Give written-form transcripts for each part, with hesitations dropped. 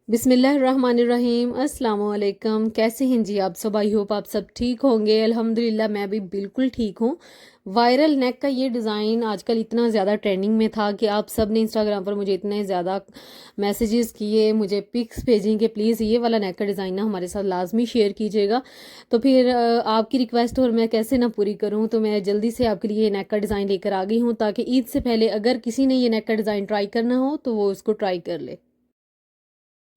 बिस्मिल्लाहिर्रहमानिर्रहीम। अस्सलाम वालेकुम। कैसे हैं जी आप सब? आई होप आप सब ठीक होंगे। अल्हम्दुलिल्लाह मैं भी बिल्कुल ठीक हूँ। वायरल नेक का ये डिज़ाइन आजकल इतना ज़्यादा ट्रेंडिंग में था कि आप सब ने इंस्टाग्राम पर मुझे इतने ज़्यादा मैसेजेस किए, मुझे पिक्स भेजें कि प्लीज़ ये वाला नेक का डिज़ाइन ना हमारे साथ लाजमी शेयर कीजिएगा। तो फिर आपकी रिक्वेस्ट और मैं कैसे ना पूरी करूँ, तो मैं जल्दी से आपके लिए ये नेक का डिज़ाइन लेकर आ गई हूँ ताकि ईद से पहले अगर किसी ने ये नेक का डिज़ाइन ट्राई करना हो तो वो उसको ट्राई कर ले।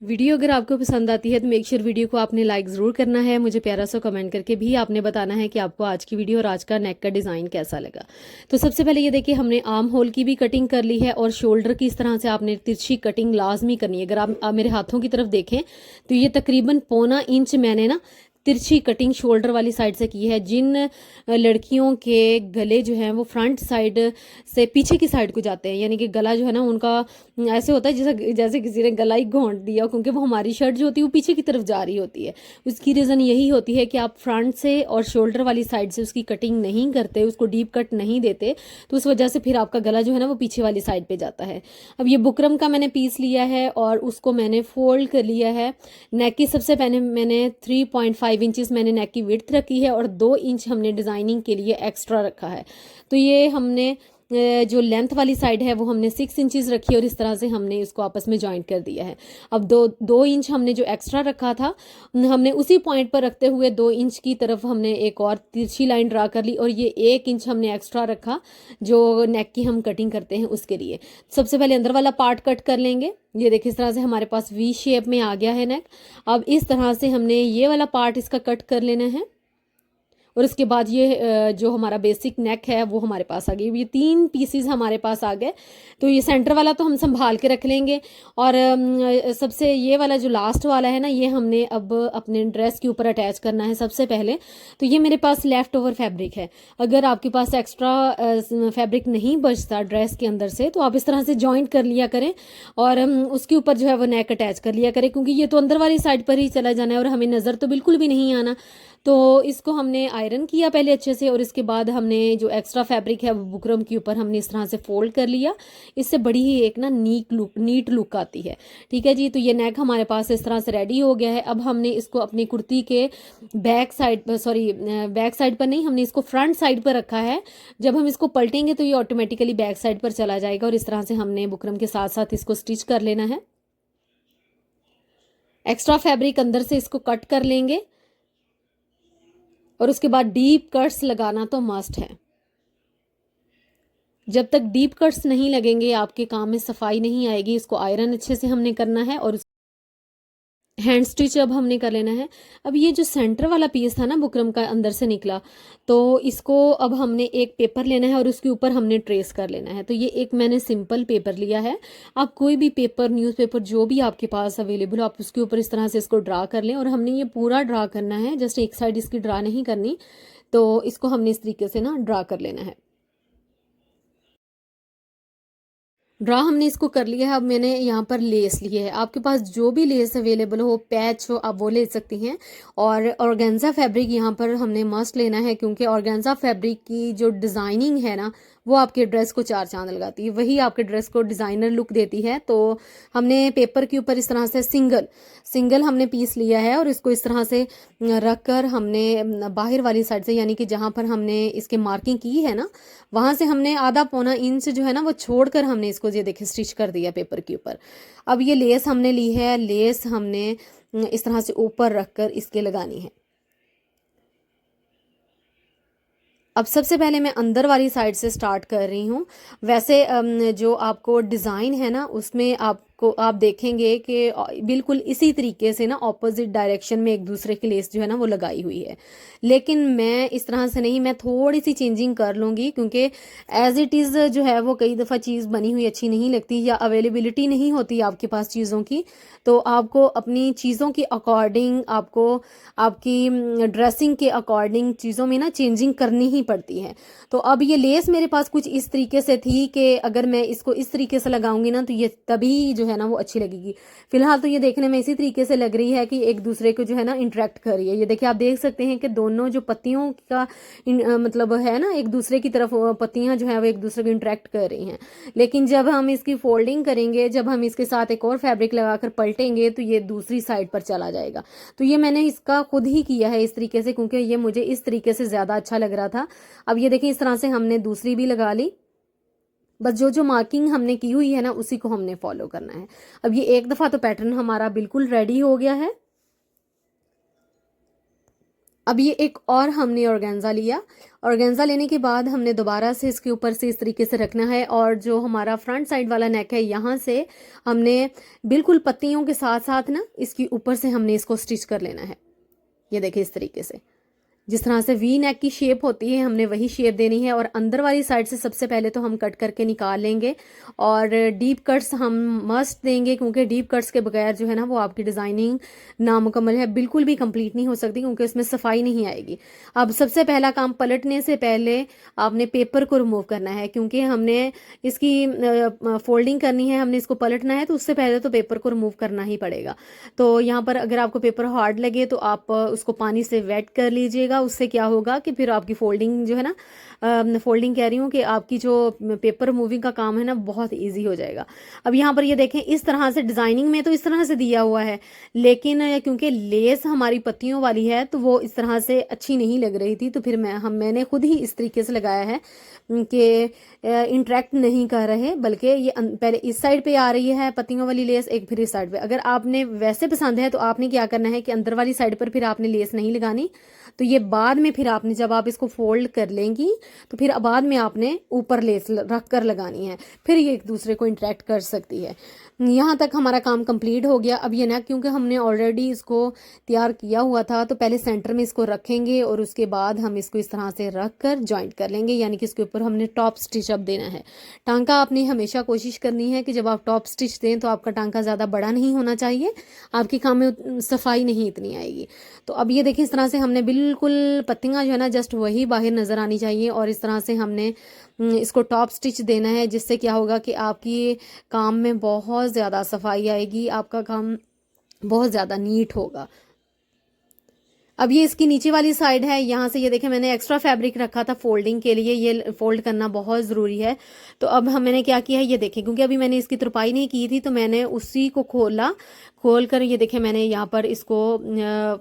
वीडियो अगर आपको पसंद आती है तो मेक श्योर वीडियो को आपने लाइक ज़रूर करना है। मुझे प्यारा सा कमेंट करके भी आपने बताना है कि आपको आज की वीडियो और आज का नेक का डिज़ाइन कैसा लगा। तो सबसे पहले ये देखिए, हमने आर्म होल की भी कटिंग कर ली है और शोल्डर की इस तरह से आपने तिरछी कटिंग लाजमी करनी है। अगर आप मेरे हाथों की तरफ देखें तो ये तकरीबन पौना इंच मैंने ना तिरछी कटिंग शोल्डर वाली साइड से की है। जिन लड़कियों के गले जो हैं वो फ्रंट साइड से पीछे की साइड को जाते हैं, यानी कि गला जो है ना उनका ऐसे होता है जैसे जैसे किसी ने गला ही घोंट दिया, क्योंकि वो हमारी शर्ट जो होती है वो पीछे की तरफ जा रही होती है। उसकी रीज़न यही होती है कि आप फ्रंट से और शोल्डर वाली साइड से उसकी कटिंग नहीं करते, उसको डीप कट नहीं देते, तो उस वजह से फिर आपका गला जो है ना वो पीछे वाली साइड पे जाता है। अब ये बुकरम का मैंने पीस लिया है और उसको मैंने फोल्ड कर लिया है। नेक की सबसे पहले मैंने 3.5 इंचेस मैंने नेक की विड्थ रखी है और 2 इंच हमने डिज़ाइनिंग के लिए एक्स्ट्रा रखा है। तो ये हमने जो लेंथ वाली साइड है वो हमने 6 इंचेस रखी है और इस तरह से हमने इसको आपस में ज्वाइंट कर दिया है। अब दो इंच हमने जो एक्स्ट्रा रखा था हमने उसी पॉइंट पर रखते हुए 2 इंच की तरफ हमने एक और तिरछी लाइन ड्रा कर ली और ये 1 इंच हमने एक्स्ट्रा रखा जो नेक की हम कटिंग करते हैं उसके लिए। सबसे पहले अंदर वाला पार्ट कट कर लेंगे। ये देखिए, इस तरह से हमारे पास वी शेप में आ गया है नेक। अब इस तरह से हमने ये वाला पार्ट इसका कट कर लेना है और उसके बाद ये जो हमारा बेसिक नेक है वो हमारे पास आ गई। ये 3 पीसीज हमारे पास आ गए। तो ये सेंटर वाला तो हम संभाल के रख लेंगे और सबसे ये वाला जो लास्ट वाला है ना, ये हमने अब अपने ड्रेस के ऊपर अटैच करना है सबसे पहले। तो ये मेरे पास लेफ्ट ओवर फैब्रिक है। अगर आपके पास एक्स्ट्रा फैब्रिक नहीं बचता ड्रेस के अंदर से तो आप इस तरह से जॉइंट कर लिया करें और उसके ऊपर जो है वो नेक अटैच कर लिया करें, क्योंकि ये तो अंदर वाली साइड पर ही चला जाना है और हमें नज़र तो बिल्कुल भी नहीं आना। तो इसको हमने आयरन किया पहले अच्छे से और इसके बाद हमने जो एक्स्ट्रा फैब्रिक है वो बुकरम के ऊपर हमने इस तरह से फोल्ड कर लिया। इससे बड़ी ही एक ना नीट लुक आती है। ठीक है जी, तो ये नेक हमारे पास इस तरह से रेडी हो गया है। अब हमने इसको अपनी कुर्ती के बैक साइड पर नहीं, हमने इसको फ्रंट साइड पर रखा है। जब हम इसको पलटेंगे तो ये ऑटोमेटिकली बैक साइड पर चला जाएगा और इस तरह से हमने बुकरम के साथ साथ इसको स्टिच कर लेना है। एक्स्ट्रा फैब्रिक अंदर से इसको कट कर लेंगे और उसके बाद डीप कट्स लगाना तो मस्ट है। जब तक डीप कट्स नहीं लगेंगे आपके काम में सफाई नहीं आएगी। इसको आयरन अच्छे से हमने करना है और हैंड स्टिच अब हमने कर लेना है। अब ये जो सेंटर वाला पीस था ना बुकरम का अंदर से निकला, तो इसको अब हमने एक पेपर लेना है और उसके ऊपर हमने ट्रेस कर लेना है। तो ये एक मैंने सिंपल पेपर लिया है। आप कोई भी पेपर, न्यूज़पेपर जो भी आपके पास अवेलेबल हो, आप उसके ऊपर इस तरह से इसको ड्रा कर लें और हमने ये पूरा ड्रा करना है, जस्ट एक साइड इसकी ड्रा नहीं करनी। तो इसको हमने इस तरीके से ना ड्रा कर लेना है। ड्रा हमने इसको कर लिया है। अब मैंने यहाँ पर लेस ली है। आपके पास जो भी लेस अवेलेबल हो, पैच हो, आप वो ले सकती हैं। और ऑर्गेन्जा फैब्रिक यहाँ पर हमने मस्ट लेना है, क्योंकि ऑर्गेन्जा फैब्रिक की जो डिज़ाइनिंग है ना वो आपके ड्रेस को 4 चांद लगाती है, वही आपके ड्रेस को डिज़ाइनर लुक देती है। तो हमने पेपर के ऊपर इस तरह से सिंगल हमने पीस लिया है और इसको इस तरह से रख कर हमने बाहर वाली साइड से, यानी कि जहाँ पर हमने इसके मार्किंग की है ना, वहाँ से हमने आधा पौना इंच जो है ना वो छोड़कर हमने इसको ये देखिए स्टिच कर दिया पेपर के ऊपर। अब ये लेस हमने ली है। लेस हमने इस तरह से ऊपर रखकर इसके लगानी है। अब सबसे पहले मैं अंदर वाली साइड से स्टार्ट कर रही हूँ। वैसे जो आपको डिज़ाइन है ना उसमें आप देखेंगे कि बिल्कुल इसी तरीके से ना ऑपोजिट डायरेक्शन में एक दूसरे की लेस जो है ना वो लगाई हुई है, लेकिन मैं इस तरह से नहीं, मैं थोड़ी सी चेंजिंग कर लूँगी, क्योंकि एज इट इज़ जो है वो कई दफ़ा चीज़ बनी हुई अच्छी नहीं लगती या अवेलेबिलिटी नहीं होती आपके पास चीज़ों की। तो आपको अपनी चीज़ों के अकॉर्डिंग, आपको आपकी ड्रेसिंग के अकॉर्डिंग चीज़ों में ना चेंजिंग करनी ही पड़ती है। तो अब ये लेस मेरे पास कुछ इस तरीके से थी कि अगर मैं इसको इस तरीके से लगाऊंगी ना तो ये तभी जो है ना वो अच्छी लगेगी। फिलहाल तो ये देखने में इसी तरीके से लग रही है कि एक दूसरे को जो है ना इंटरेक्ट कर रही है। ये देखिए आप देख सकते हैं कि दोनों जो पत्तियों का मतलब है ना एक दूसरे की तरफ पत्तियां जो है वो एक दूसरे को इंटरेक्ट कर रही हैं। लेकिन जब हम इसकी फोल्डिंग करेंगे, जब हम इसके साथ एक और फैब्रिक लगाकर पलटेंगे तो ये दूसरी साइड पर चला जाएगा। तो ये मैंने इसका खुद ही किया है इस तरीके से, क्योंकि ये मुझे इस तरीके से ज़्यादा अच्छा लग रहा था। अब ये देखें इस तरह से हमने दूसरी भी लगा ली। बस जो जो मार्किंग हमने की हुई है ना उसी को हमने फॉलो करना है। अब ये एक दफ़ा तो पैटर्न हमारा बिल्कुल रेडी हो गया है। अब ये एक और हमने ऑर्गेन्जा लिया। ऑर्गेन्जा लेने के बाद हमने दोबारा से इसके ऊपर से इस तरीके से रखना है, और जो हमारा फ्रंट साइड वाला नेक है यहाँ से हमने बिल्कुल पत्तियों के साथ साथ ना इसकी ऊपर से हमने इसको स्टिच कर लेना है। ये देखिए इस तरीके से, जिस तरह से वी नेक की शेप होती है हमने वही शेप देनी है। और अंदर वाली साइड से सबसे पहले तो हम कट करके निकाल लेंगे, और डीप कट्स हम मस्ट देंगे, क्योंकि डीप कट्स के बगैर जो है ना वो आपकी डिज़ाइनिंग नामुकम्मल है, बिल्कुल भी कंप्लीट नहीं हो सकती, क्योंकि उसमें सफाई नहीं आएगी। अब सबसे पहला काम, पलटने से पहले आपने पेपर को रिमूव करना है, क्योंकि हमने इसकी फोल्डिंग करनी है, हमने इसको पलटना है, तो उससे पहले तो पेपर को रिमूव करना ही पड़ेगा। तो यहाँ पर अगर आपको पेपर हार्ड लगे तो आप उसको पानी से वेट कर लीजिएगा। उससे क्या होगा कि फिर आपकी फोल्डिंग जो है ना, फोल्डिंग कह रही हूँ कि आपकी जो पेपर मूविंग का काम है ना बहुत इजी हो जाएगा। अब यहाँ पर ये देखें इस तरह से डिज़ाइनिंग में तो इस तरह से दिया हुआ है, लेकिन क्योंकि लेस हमारी पत्तियों वाली है तो वो इस तरह से अच्छी नहीं लग रही थी, तो फिर मैंने खुद ही इस तरीके से लगाया है कि इंटरेक्ट नहीं कर रहे, बल्कि ये पहले इस साइड पे आ रही है पत्तियों वाली लेस, एक फिर इस साइड पे। अगर आपने वैसे पसंद है तो आपने क्या करना है कि अंदर वाली साइड पर फिर आपने लेस नहीं लगानी, तो ये बाद में फिर आपने जब आप इसको फोल्ड कर लेंगी तो फिर बाद में आपने ऊपर लेस रख कर लगानी है, फिर ये एक दूसरे को इंटरेक्ट कर सकती है। यहाँ तक हमारा काम कंप्लीट हो गया। अब ये ना, क्योंकि हमने ऑलरेडी इसको तैयार किया हुआ था, तो पहले सेंटर में इसको रखेंगे और उसके बाद हम इसको इस तरह से रख कर जॉइंट कर लेंगे, यानी कि इसके ऊपर हमने टॉप स्टिच अब देना है। टांका आपने हमेशा कोशिश करनी है कि जब आप टॉप स्टिच दें तो आपका टांका ज़्यादा बड़ा नहीं होना चाहिए, आपके काम में सफाई नहीं इतनी आएगी। तो अब ये देखिए इस तरह से हमने बिल्कुल पत्तियाँ जो है ना जस्ट वही बाहर नज़र आनी चाहिए, और इस तरह से हमने इसको टॉप स्टिच देना है, जिससे क्या होगा कि आपकी काम में बहुत ज़्यादा सफाई आएगी, आपका काम बहुत ज़्यादा नीट होगा। अब ये इसकी नीचे वाली साइड है, यहाँ से ये देखें मैंने एक्स्ट्रा फैब्रिक रखा था फोल्डिंग के लिए, ये फोल्ड करना बहुत ज़रूरी है। तो अब मैंने क्या किया है ये देखें, क्योंकि अभी मैंने इसकी तुरपाई नहीं की थी तो मैंने उसी को खोल कर ये देखें मैंने यहाँ पर इसको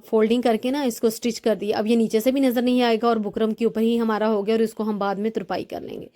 फोल्डिंग करके ना इसको स्टिच कर दिया। अब ये नीचे से भी नज़र नहीं आएगा और बुकरम के ऊपर ही हमारा हो गया, और इसको हम बाद में तुरपाई कर लेंगे।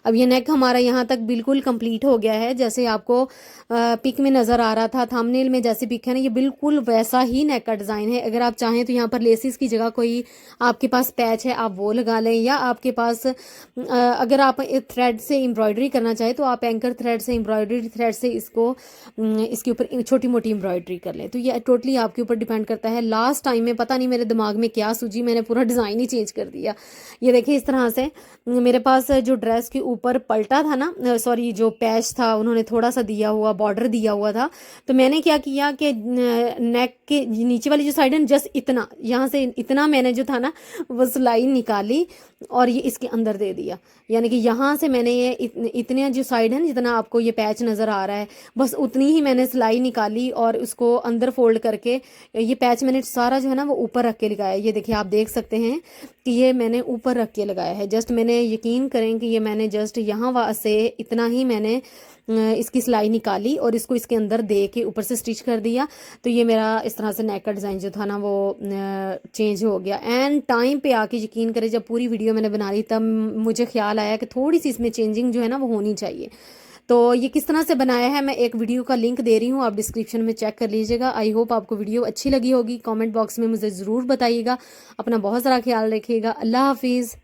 अब ये नेक हमारा यहाँ तक बिल्कुल कंप्लीट हो गया है, जैसे आपको पिक में नज़र आ रहा था, थंबनेल में जैसे पिक है ना, ये बिल्कुल वैसा ही नेक का डिज़ाइन है। अगर आप चाहें तो यहाँ पर लेसिस की जगह कोई आपके पास पैच है आप वो लगा लें, या आपके पास अगर आप थ्रेड से एम्ब्रॉयडरी करना चाहें तो आप एंकर थ्रेड से, एम्ब्रॉयडरी थ्रेड से इसके ऊपर छोटी मोटी एम्ब्रॉयडरी कर लें। तो ये टोटली आपके ऊपर डिपेंड करता है। लास्ट टाइम में पता नहीं मेरे दिमाग में क्या सूझी, मैंने पूरा डिज़ाइन ही चेंज कर दिया। ये देखिए इस तरह से मेरे पास जो ड्रेस के ऊपर पलटा था ना, सॉरी जो पैच था उन्होंने थोड़ा सा दिया हुआ बॉर्डर दिया हुआ था, तो मैंने क्या किया कि नेक के नीचे वाली जो साइड है जस्ट इतना, यहाँ से इतना मैंने जो था ना वो सिलाई निकाली और ये इसके अंदर दे दिया, यानी कि यहाँ से मैंने ये इतने जो साइड है ना जितना आपको ये पैच नज़र आ रहा है बस उतनी ही मैंने सिलाई निकाली और उसको अंदर फोल्ड करके ये पैच मैंने सारा जो है ना वो ऊपर रख के लगाया। ये देखिए आप देख सकते हैं कि ये मैंने ऊपर रख के लगाया है। जस्ट मैंने यकीन करें कि ये मैंने जस्ट यहाँ से इतना ही मैंने इसकी सिलाई निकाली और इसको इसके अंदर दे के ऊपर से स्टिच कर दिया। तो ये मेरा इस तरह से नेक का डिज़ाइन जो था ना वो चेंज हो गया। एंड टाइम पे आके यकीन करें जब पूरी वीडियो मैंने बना ली तब मुझे ख्याल आया कि थोड़ी सी इसमें चेंजिंग जो है ना वो होनी चाहिए। तो ये किस तरह से बनाया है मैं एक वीडियो का लिंक दे रही हूँ, आप डिस्क्रिप्शन में चेक कर लीजिएगा। आई होप आपको वीडियो अच्छी लगी होगी। कमेंट बॉक्स में मुझे ज़रूर बताइएगा। अपना बहुत सारा ख्याल रखिएगा। अल्लाह हाफिज़।